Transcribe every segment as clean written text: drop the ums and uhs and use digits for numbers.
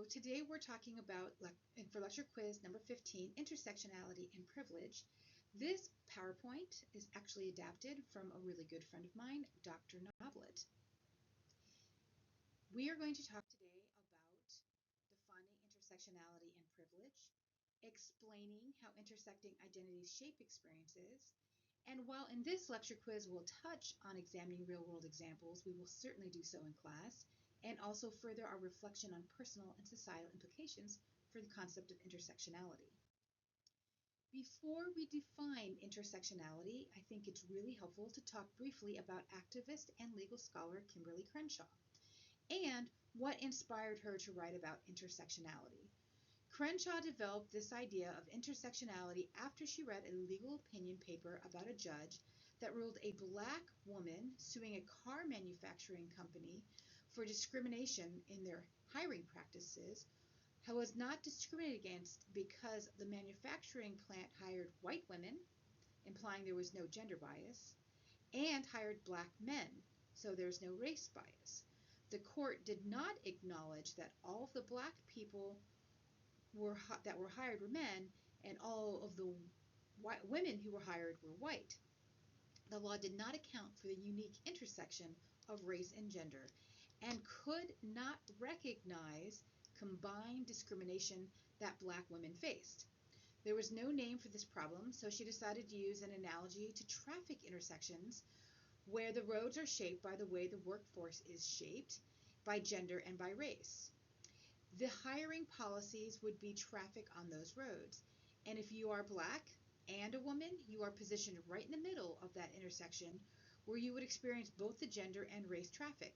today we're talking about, for lecture quiz number 15, Intersectionality and Privilege. This PowerPoint is actually adapted from a really good friend of mine, Dr. Noblet. We are going to talk today about defining intersectionality and privilege, explaining how intersecting identities shape experiences, and while in this lecture quiz we'll touch on examining real-world examples, we will certainly do so in class, and also further our reflection on personal and societal implications for the concept of intersectionality. Before we define intersectionality, I think it's really helpful to talk briefly about activist and legal scholar Kimberly Crenshaw and what inspired her to write about intersectionality. Crenshaw developed this idea of intersectionality after she read a legal opinion paper about a judge that ruled a black woman suing a car manufacturing company for discrimination in their hiring practices was not discriminated against because the manufacturing plant hired white women, implying there was no gender bias, and hired black men, so there's no race bias. The court did not acknowledge that all of the black people that were hired were men, and all of the women who were hired were white. The law did not account for the unique intersection of race and gender, and could not recognize combined discrimination that black women faced. There was no name for this problem, so she decided to use an analogy to traffic intersections where the roads are shaped by the way the workforce is shaped, by gender and by race. The hiring policies would be traffic on those roads. And if you are black and a woman, you are positioned right in the middle of that intersection where you would experience both the gender and race traffic.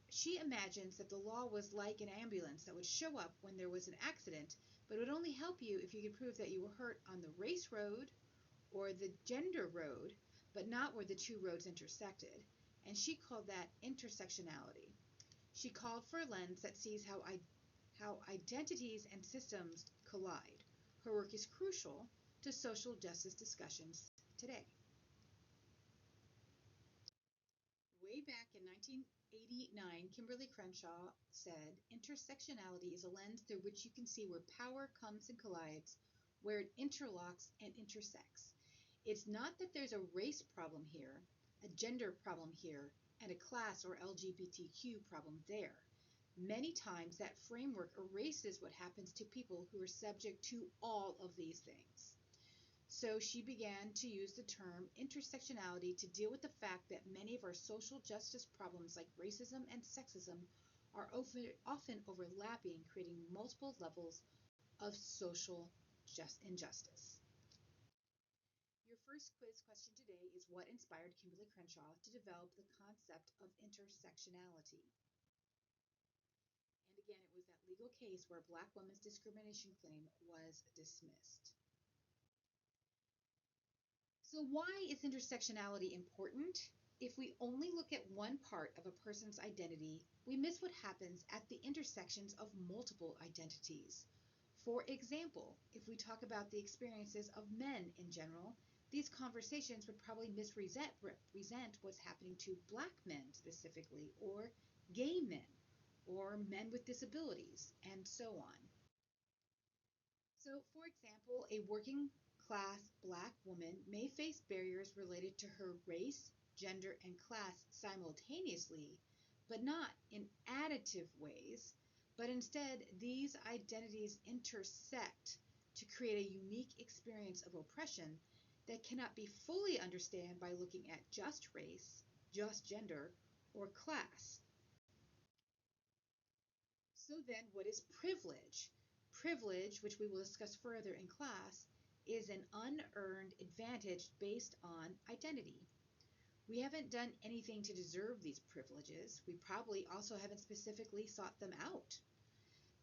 She imagines that the law was like an ambulance that would show up when there was an accident, but it would only help you if you could prove that you were hurt on the race road or the gender road, but not where the two roads intersected. And she called that intersectionality. She called for a lens that sees how identities and systems collide. Her work is crucial to social justice discussions today. Way back in 1989, Kimberly Crenshaw said, "Intersectionality is a lens through which you can see where power comes and collides, where it interlocks and intersects. It's not that there's a race problem here, a gender problem here, and a class or LGBTQ problem there. Many times that framework erases what happens to people who are subject to all of these things." So she began to use the term intersectionality to deal with the fact that many of our social justice problems like racism and sexism are often overlapping, creating multiple levels of social injustice. Your first quiz question today is what inspired Kimberly Crenshaw to develop the concept of intersectionality? And again, it was that legal case where a black woman's discrimination claim was dismissed. So why is intersectionality important? If we only look at one part of a person's identity, we miss what happens at the intersections of multiple identities. For example, if we talk about the experiences of men in general, these conversations would probably misrepresent what's happening to black men specifically, or gay men, or men with disabilities, and so on. So, for example, a working class black woman may face barriers related to her race, gender, and class simultaneously, but not in additive ways, but instead these identities intersect to create a unique experience of oppression that cannot be fully understood by looking at just race, just gender, or class. So then, what is privilege? Privilege, which we will discuss further in class, is an unearned advantage based on identity. We haven't done anything to deserve these privileges. We probably also haven't specifically sought them out.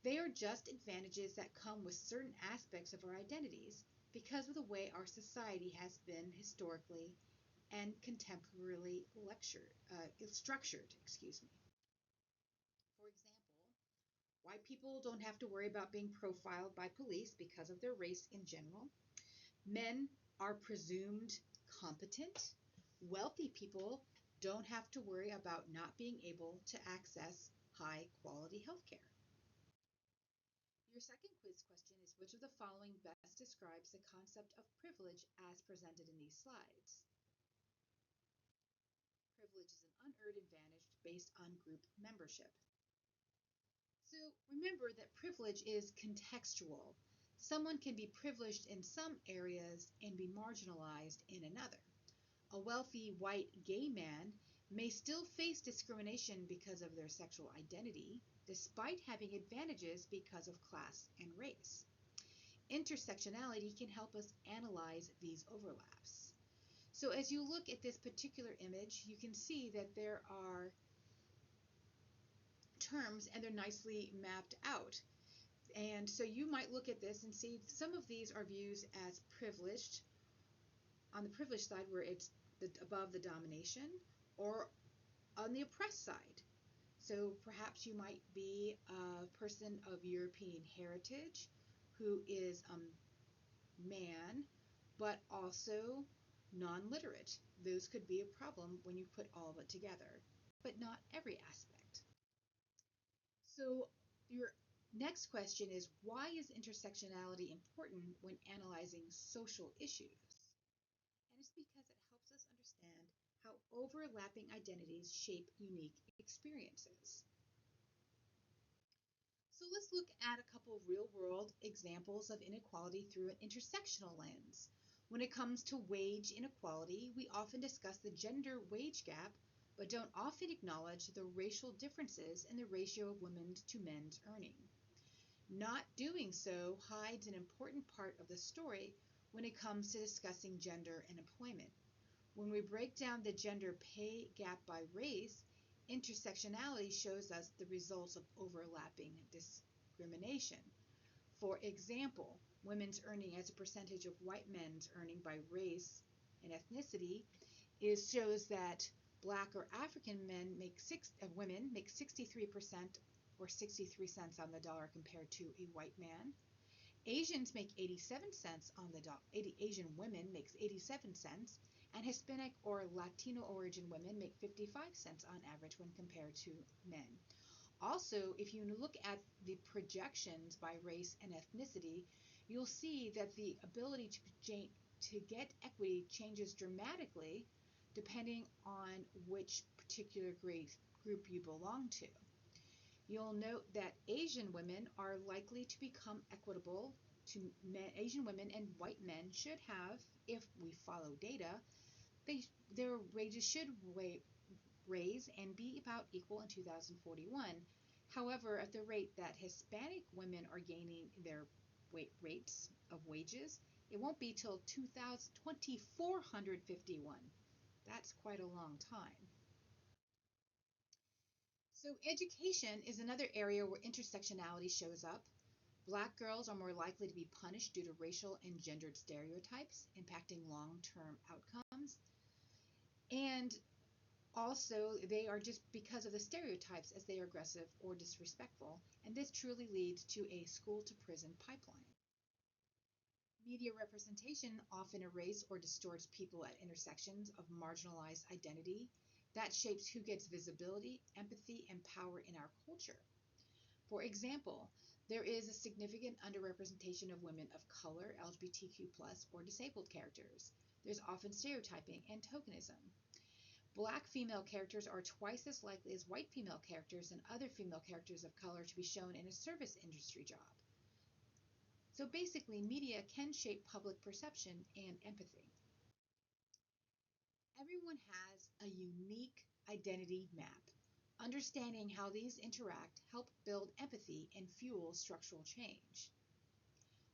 They are just advantages that come with certain aspects of our identities because of the way our society has been historically and contemporarily structured. For example, white people don't have to worry about being profiled by police because of their race in general. Men are presumed competent. Wealthy people don't have to worry about not being able to access high quality health care. Your second quiz question is, which of the following best describes the concept of privilege as presented in these slides? Privilege is an unearned advantage based on group membership. So remember that privilege is contextual. Someone can be privileged in some areas and be marginalized in another. A wealthy white gay man may still face discrimination because of their sexual identity, despite having advantages because of class and race. Intersectionality can help us analyze these overlaps. So as you look at this particular image, you can see that there are terms and they're nicely mapped out. And so you might look at this and see some of these are views as privileged on the privileged side, where it's above the domination, or on the oppressed side. So perhaps you might be a person of European heritage who is a man, but also non-literate. Those could be a problem when you put all of it together, but not every aspect. So your next question is, why is intersectionality important when analyzing social issues? And it's because it helps us understand how overlapping identities shape unique experiences. So let's look at a couple of real-world examples of inequality through an intersectional lens. When it comes to wage inequality, we often discuss the gender wage gap, but don't often acknowledge the racial differences in the ratio of women's to men's earning. Not doing so hides an important part of the story when it comes to discussing gender and employment. When we break down the gender pay gap by race, intersectionality shows us the results of overlapping discrimination. For example, women's earning as a percentage of white men's earning by race and ethnicity shows that Black or African women make 63% or 63 cents on the dollar compared to a white man. Asians make 87 cents on the dollar. Asian women makes 87 cents, and Hispanic or Latino origin women make 55 cents on average when compared to men. Also, if you look at the projections by race and ethnicity, you'll see that the ability to get equity changes dramatically depending on which particular group you belong to. You'll note that Asian women are likely to become equitable to men. Asian women and white men should have, if we follow data, their wages should raise and be about equal in 2041. However, at the rate that Hispanic women are gaining their rates of wages, it won't be till 2451. That's quite a long time. So education is another area where intersectionality shows up. Black girls are more likely to be punished due to racial and gendered stereotypes impacting long-term outcomes. And also, they are just because of the stereotypes as they are aggressive or disrespectful, and this truly leads to a school-to-prison pipeline. Media representation often erases or distorts people at intersections of marginalized identity. That shapes who gets visibility, empathy, and power in our culture. For example, there is a significant underrepresentation of women of color, LGBTQ+, or disabled characters. There's often stereotyping and tokenism. Black female characters are twice as likely as white female characters and other female characters of color to be shown in a service industry job. So basically, media can shape public perception and empathy. Everyone has a unique identity map. Understanding how these interact help build empathy and fuel structural change.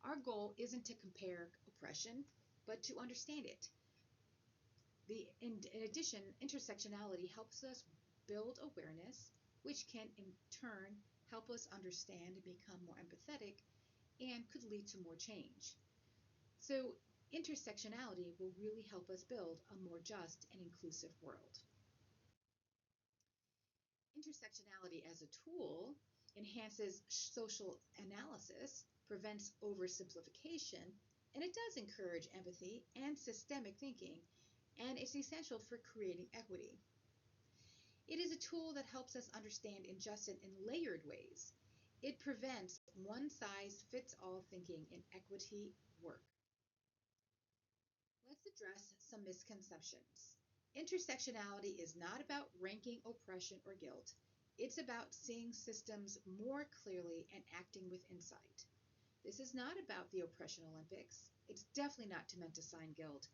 Our goal isn't to compare oppression, but to understand it. In addition, intersectionality helps us build awareness, which can in turn help us understand and become more empathetic and could lead to more change. So intersectionality will really help us build a more just and inclusive world. Intersectionality as a tool enhances social analysis, prevents oversimplification, and it does encourage empathy and systemic thinking, and it's essential for creating equity. It is a tool that helps us understand injustice in layered ways. It prevents one-size-fits-all thinking in equity work. Let's address some misconceptions. Intersectionality is not about ranking oppression or guilt. It's about seeing systems more clearly and acting with insight. This is not about the oppression Olympics. It's definitely not meant to assign guilt.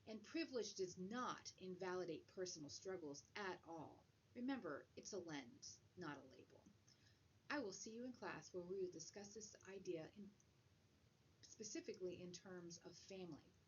And privilege does not invalidate personal struggles at all. Remember, it's a lens, not a label. I will see you in class where we will discuss this idea specifically in terms of family.